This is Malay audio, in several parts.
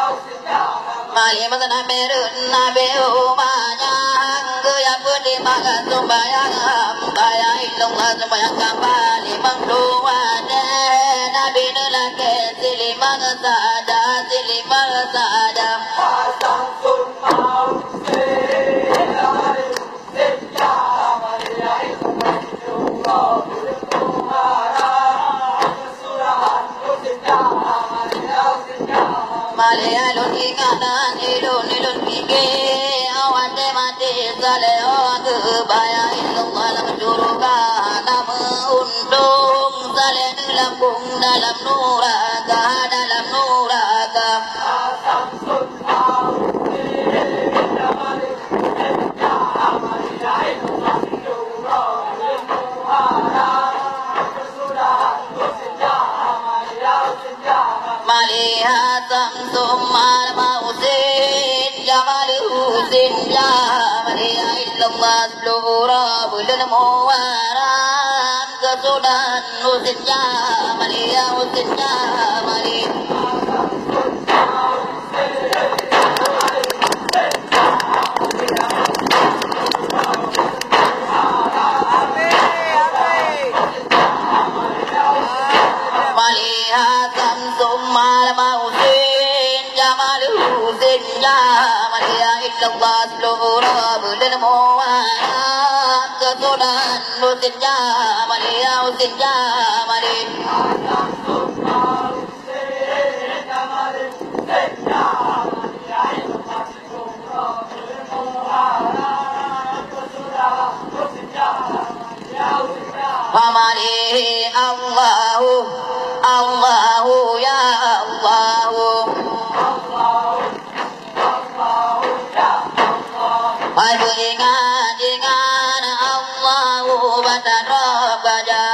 Mali masana merun na beu banyak gaya putih makan sembayang bayang ilung sembayang kembali mengdoa nabi nelake silimang saja Malayalun ingatan ilun kike awan de mati saleo kebaya ilung alam juruga nama untung salen lambung dalam nuraga Malihat samsum mal mausin jamal husin ya Malia illallah seluruh bulan muaram kesudahan husin ya Malia husin ya Malia Malihat samsum mal mausin jamal husin ya Malia illallah seluruh bulan muaram kesudahan husin ya Malia husin ya Malia Pamali Allahu ya Allahu Hai beringat Allahu batarab baja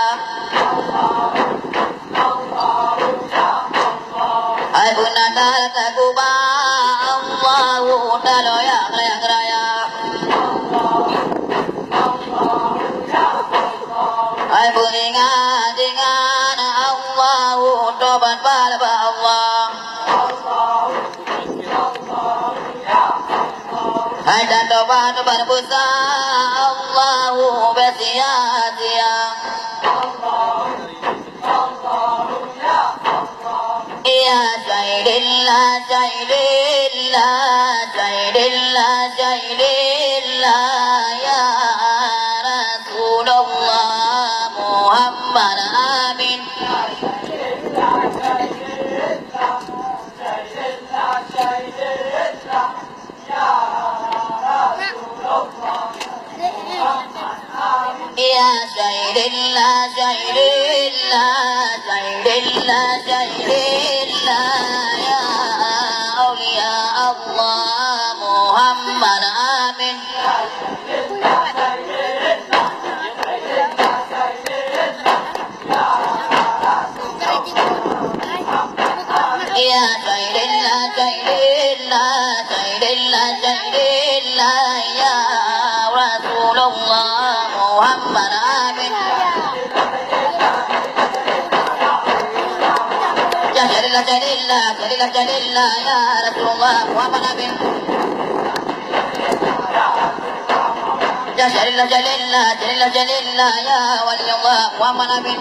Hai bunadal takuba Allahu taloyak layak raya Hai beringat Allahu tobat pada Allah Hai dan tobat berbusa Allahu bersia-sia Ya Sayyidillah Ya Rasulullah Muhammad amin Ya Sayyidillah Ya Awliya Allah Muhammad amin Ya Sayyidillah Ya Rasulullah Muhammad amin Ya Jalillah Ya Rasulullah Muhammad amin Ya Jalillah Ya Waliyullah Muhammad amin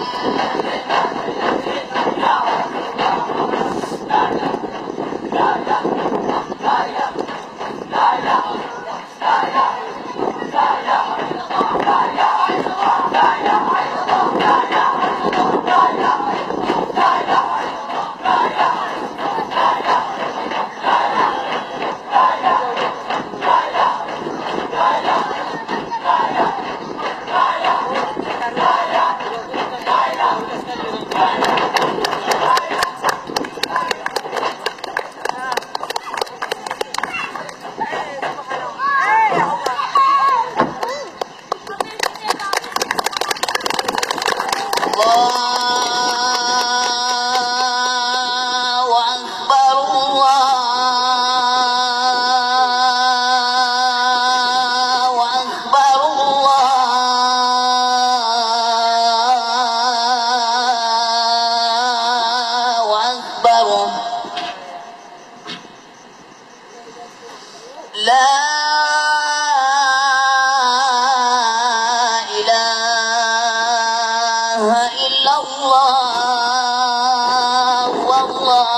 لا إله إلا الله